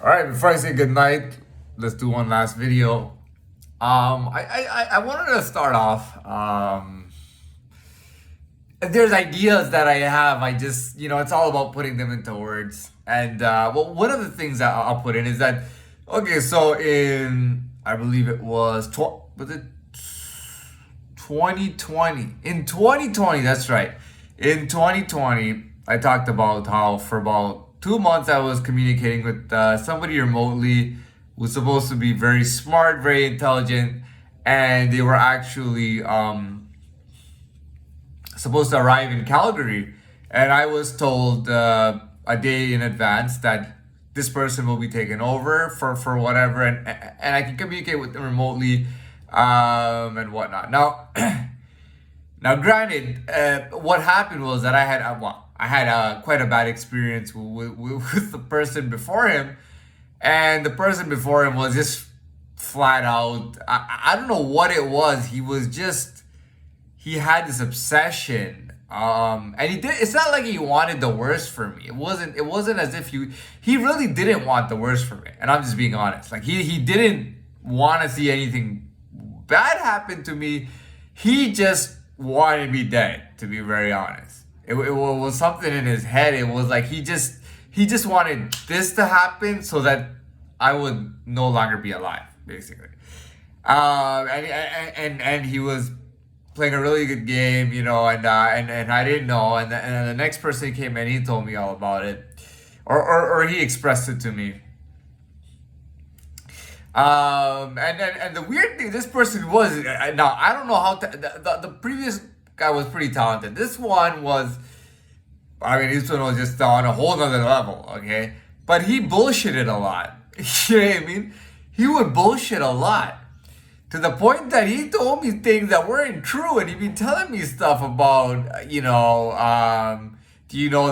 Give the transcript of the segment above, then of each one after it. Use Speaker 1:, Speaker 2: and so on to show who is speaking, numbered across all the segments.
Speaker 1: All right, before I say goodnight, let's do one last video. I wanted to start off. There's ideas that I have. I just, it's all about putting them into words. And well, one of the things that I'll put in is that, okay, so I believe it was it 2020? In 2020, that's right. In 2020, I talked about how for about 2 months I was communicating with somebody remotely who was supposed to be very smart, very intelligent, and they were actually supposed to arrive in Calgary, and I was told a day in advance that this person will be taken over for whatever, and I can communicate with them remotely, and whatnot. Now, now, granted, what happened was that I had quite a bad experience with the person before him, and the person before him was just flat out. I don't know what it was. He had this obsession, and he did. It's not like he wanted the worst for me. It wasn't as if he really didn't want the worst for me, and I'm just being honest. Like he didn't want to see anything bad happen to me. He just wanted me dead, to be very honest. It was something in his head. It was like he just wanted this to happen so that I would no longer be alive, basically. And he was playing a really good game, and I didn't know. And the next person came in, he told me all about it, or he expressed it to me. And the weird thing, this person was now I don't know how the previous guy was pretty talented. This one was, I mean, this one was just on a whole nother level, okay? But he bullshitted a lot. You know what I mean? He would bullshit a lot to the point that he told me things that weren't true, and he'd be telling me stuff about, do you know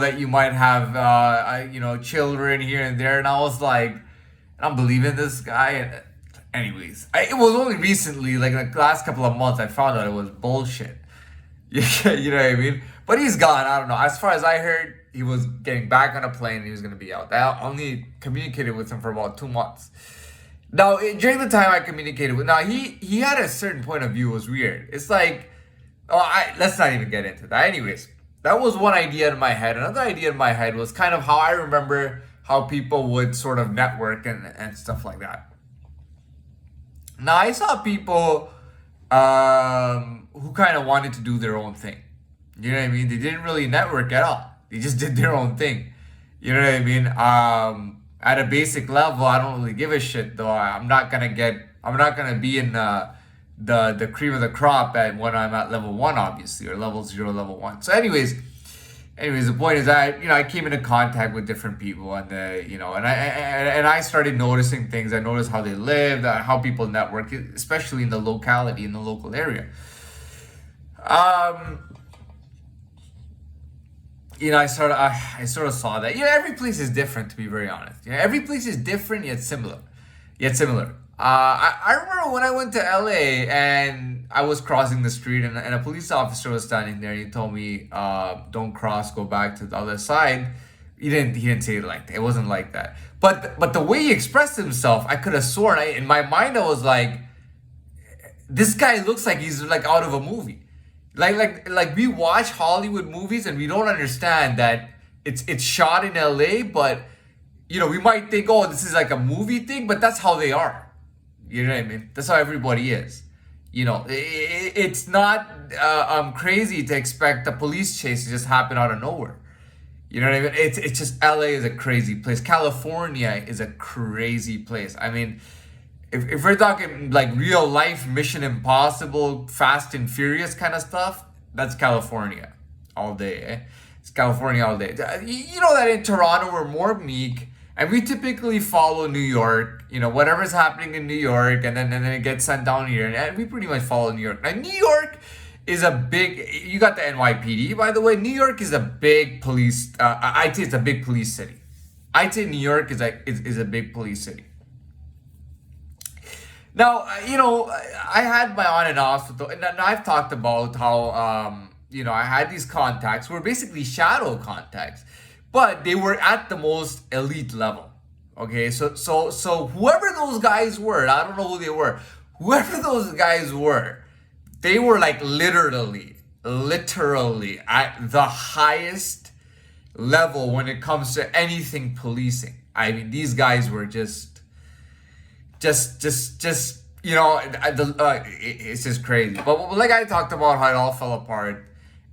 Speaker 1: that you might have, children here and there? And I was like, I don't believe in this guy. And anyways, it was only recently, like the last couple of months, I found out it was bullshit. You know what I mean? But he's gone. I don't know. As far as I heard, he was getting back on a plane and he was going to be out. I only communicated with him for about 2 months. Now, during the time I communicated with, now he had a certain point of view. It was weird. It's like, let's not even get into that. Anyways, that was one idea in my head. Another idea in my head was kind of how I remember how people would sort of network and stuff like that. Now, I saw people who kind of wanted to do their own thing. You know what I mean? They didn't really network at all. They just did their own thing. You know what I mean? At a basic level, I don't really give a shit though. I'm not gonna be in the cream of the crop when I'm at level one, obviously, or level zero, level one. So, anyways, the point is that I came into contact with different people, and I started noticing things. I noticed how they lived, how people network, especially in the locality, in the local area. I sort of saw that. Every place is different, to be very honest. Every place is different yet similar. I remember when I went to LA and I was crossing the street, and a police officer was standing there. And he told me, "Don't cross. Go back to the other side." He didn't say it like that. It wasn't like that. But the way he expressed himself, I could have sworn. In my mind, I was like, "This guy looks like he's like out of a movie." Like we watch Hollywood movies and we don't understand that it's shot in LA, but we might think, oh, this is like a movie thing, but that's how they are. You know what I mean? That's how everybody is. It's not crazy to expect a police chase to just happen out of nowhere. You know what I mean? It's just LA is a crazy place. California is a crazy place. I mean, if we're talking like real life Mission Impossible, Fast and Furious kind of stuff, that's California all day. It's California all day. You know that in Toronto we're more meek, and we typically follow New York. Whatever's happening in New York, and then it gets sent down here, and we pretty much follow New York. Now New York is a big. You got the NYPD, by the way. New York is a big police. I'd say it's a big police city. I'd say New York is a big police city. Now, I had my on and offs and I've talked about how, I had these contacts who were basically shadow contacts, but they were at the most elite level. Okay, so whoever those guys were, I don't know who they were. Whoever those guys were, they were like literally at the highest level when it comes to anything policing. I mean, these guys were just it's just crazy. But like I talked about how it all fell apart,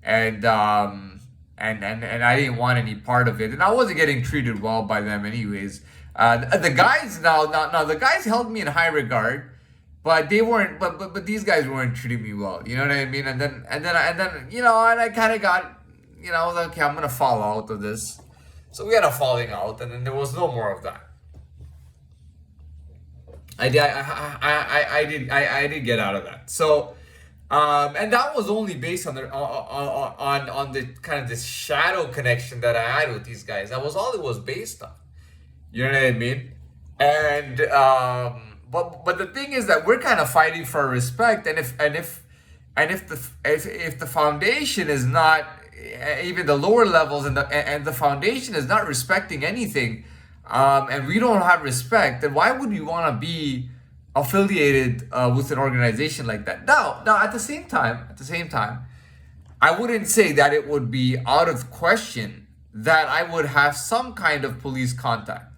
Speaker 1: and and I didn't want any part of it, and I wasn't getting treated well by them anyways. The guys now the guys held me in high regard, but they weren't. But these guys weren't treating me well. You know what I mean? And then and I kind of got, I was like, okay, I'm gonna fall out of this. So we had a falling out, and then there was no more of that. I did get out of that. So, and that was only based on the kind of this shadow connection that I had with these guys. That was all it was based on. You know what I mean? And but the thing is that we're kind of fighting for respect, and if the foundation is not, even the lower levels, and the foundation is not respecting anything, and we don't have respect, then why would you want to be affiliated with an organization like that? Now at the same time, I wouldn't say that it would be out of question that I would have some kind of police contact.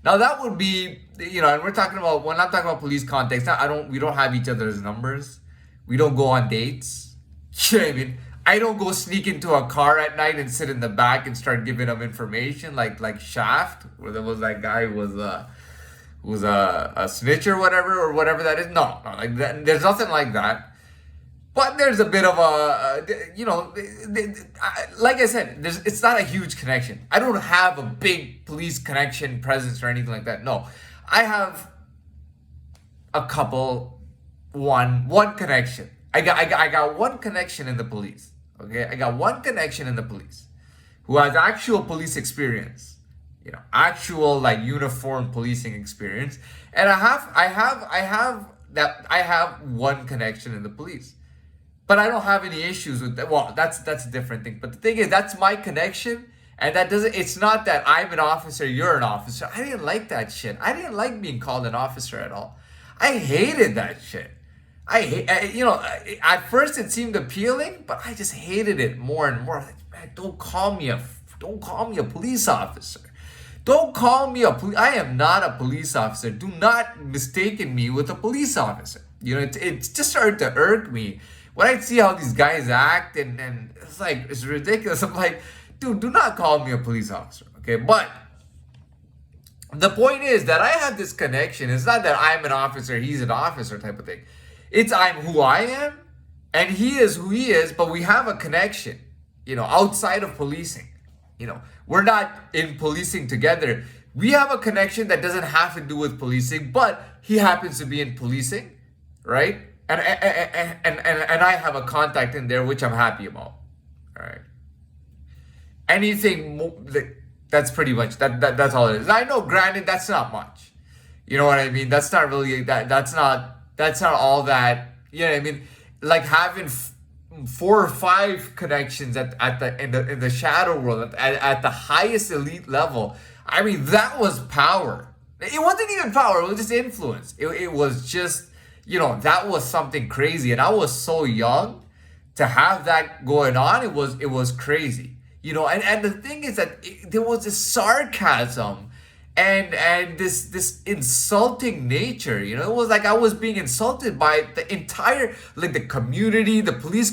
Speaker 1: Now that would be, and we're talking about, when I'm talking about police contacts, we don't have each other's numbers. We don't go on dates. You know what I mean? I don't go sneak into a car at night and sit in the back and start giving them information like Shaft, where there was that guy who was a snitch or whatever that is. No, like that, there's nothing like that. But there's a bit of like I said, it's not a huge connection. I don't have a big police connection presence or anything like that. No, I have a couple, one connection. I got one connection in the police. Okay, I got one connection in the police who has actual police experience, actual like uniform policing experience, and I have one connection in the police. But I don't have any issues with that. Well, that's a different thing. But the thing is, that's my connection, and it's not that I'm an officer, you're an officer. I didn't like that shit. I didn't like being called an officer at all. I hated that shit. At first it seemed appealing, but I just hated it more and more. Like, man, don't call me a police officer. Don't call me I am not a police officer. Do not mistaken me with a police officer. It's just started to irk me when I see how these guys act, and it's like, it's ridiculous. I'm like, dude, do not call me a police officer, okay? But the point is that I have this connection. It's not that I'm an officer, he's an officer type of thing. It's I'm who I am, and he is who he is, but we have a connection, outside of policing. We're not in policing together. We have a connection that doesn't have to do with policing, but he happens to be in policing, right? And I have a contact in there, which I'm happy about. All right. Anything more, that's pretty much that's all it is. I know, granted, that's not much. You know what I mean? That's not really that's not all that. You know what I mean? Like having 4 or 5 connections in the shadow world at the highest elite level. I mean, that was power. It wasn't even power. It was just influence. It was just, that was something crazy. And I was so young to have that going on. It was crazy, and the thing is that there was this sarcasm and this insulting nature. It was like I was being insulted by the entire, like, the community, the police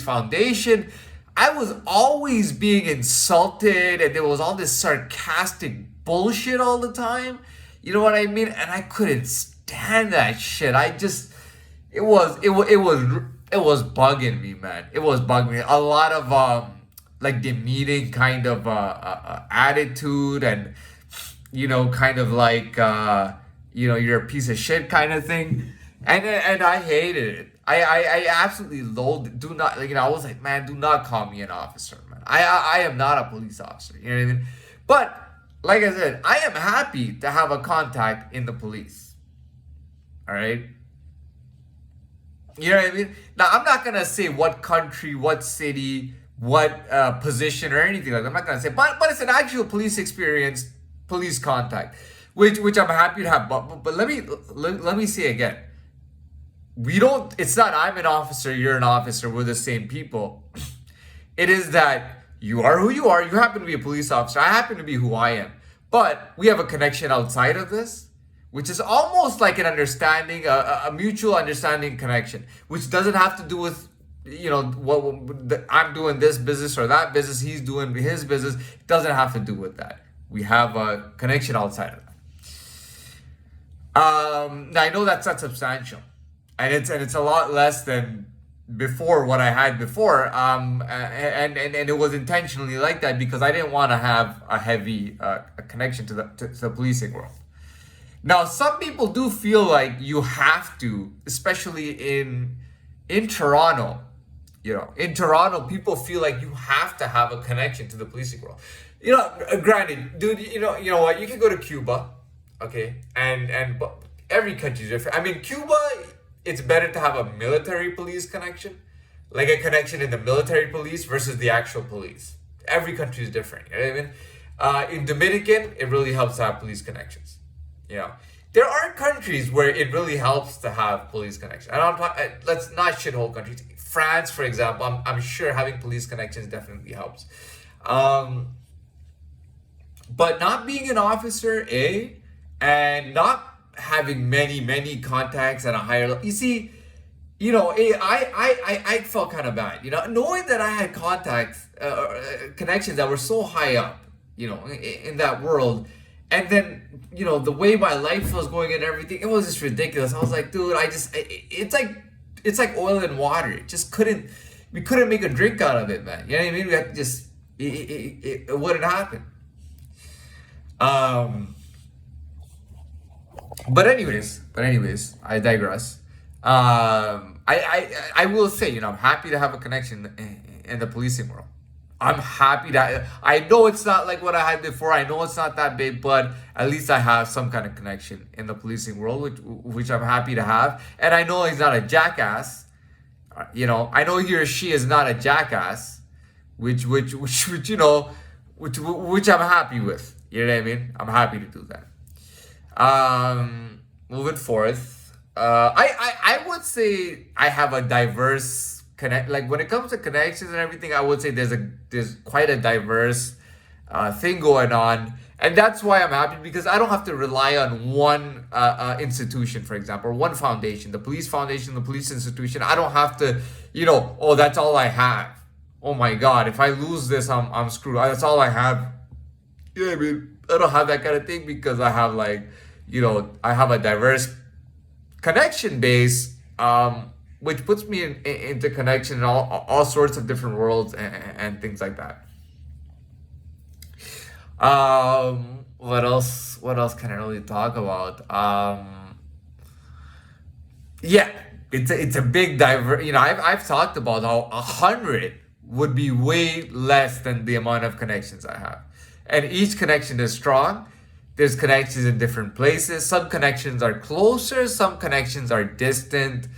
Speaker 1: foundation. I was always being insulted, and there was all this sarcastic bullshit all the time. You know what I mean? And I couldn't stand that shit. It was bugging me, man. It was bugging me. A lot of like demeaning kind of attitude, and kind of like you're a piece of shit kind of thing, and I hated it. I absolutely loathed it. Do not, I was like, man, do not call me an officer, man. I am not a police officer. You know what I mean? But like I said, I am happy to have a contact in the police. All right. You know what I mean? Now, I'm not going to say what country, what city, what position or anything like that. I'm not going to say, but it's an actual police experience, police contact. which I'm happy to have. But let me say again, we don't. It's not I'm an officer, you're an officer, we're the same people. It is that you are who you are. You happen to be a police officer. I happen to be who I am. But we have a connection outside of this, which is almost like an understanding, a mutual understanding connection, which doesn't have to do with, I'm doing this business or that business, he's doing his business. It doesn't have to do with that. We have a connection outside of that. Now I know that's not substantial, and it's a lot less than before what I had before. And it was intentionally like that because I didn't want to have a heavy a connection to the policing world. Now, some people do feel like you have to, especially in Toronto. In Toronto, people feel like you have to have a connection to the policing world. Granted, dude, you know what? You can go to Cuba, okay, and but every country is different. I mean, Cuba, it's better to have a military police connection, like a connection in the military police versus the actual police. Every country is different. You know what I mean? In Dominican, it really helps to have police connections. There are countries where it really helps to have police connections. And let's not shithole countries. France, for example, I'm sure having police connections definitely helps. But not being an officer, and not having many contacts at a higher level. You see, I felt kind of bad, knowing that I had contacts, connections that were so high up, in that world. And then, the way my life was going and everything, it was just ridiculous. I was like, dude, it's like oil and water. We couldn't make a drink out of it, man. You know what I mean? We had to just, it wouldn't happen. But anyways, I digress. I will say, I'm happy to have a connection in the policing world. I'm happy that I know it's not like what I had before. I know it's not that big, but at least I have some kind of connection in the policing world, which I'm happy to have. And I know he's not a jackass. I know he or she is not a jackass, which I'm happy with. You know what I mean? I'm happy to do that. Moving forth, I would say I have a diverse connect. Like when it comes to connections and everything, I would say there's quite a diverse thing going on, and that's why I'm happy because I don't have to rely on one institution, for example, or one foundation, the police foundation, the police institution. I don't have to, that's all I have. Oh my God, if I lose this, I'm screwed. That's all I have. I mean, I don't have that kind of thing because I have I have a diverse connection base, which puts me into connection in all sorts of different worlds and things like that. What else can I really talk about? It's a big I've talked about how 100 would be way less than the amount of connections I have. And each connection is strong. There's connections in different places. Some connections are closer, some connections are distant.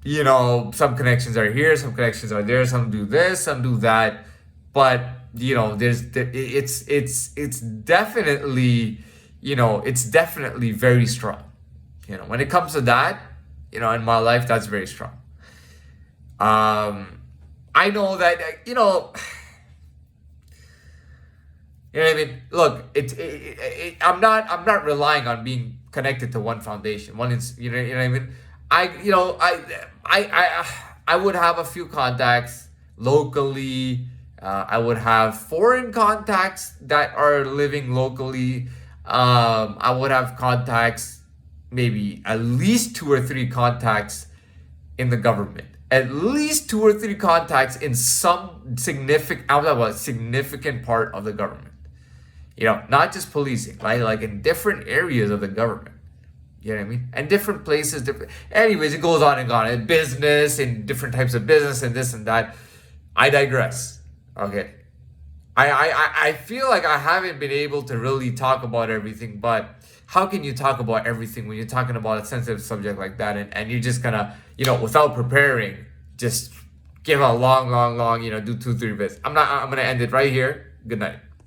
Speaker 1: Some connections are here, some connections are there, some do this, some do that. But, it's definitely, it's definitely very strong. When it comes to that, in my life, that's very strong. I know that, you know what I mean? Look, I'm not relying on being connected to one foundation. One is, you know what I mean? I would have a few contacts locally. I would have foreign contacts that are living locally. I would have contacts, maybe at least 2 or 3 contacts in the government. At least 2 or 3 contacts in some significant part of the government. Not just policing, right? Like in different areas of the government. You know what I mean? And different places, anyways, it goes on and on. In business, in different types of business, and this and that. I digress. Okay. I feel like I haven't been able to really talk about everything, but how can you talk about everything when you're talking about a sensitive subject like that, and you're just gonna, without preparing, just give a long, do 2-3 bits. I'm gonna end it right here. Good night.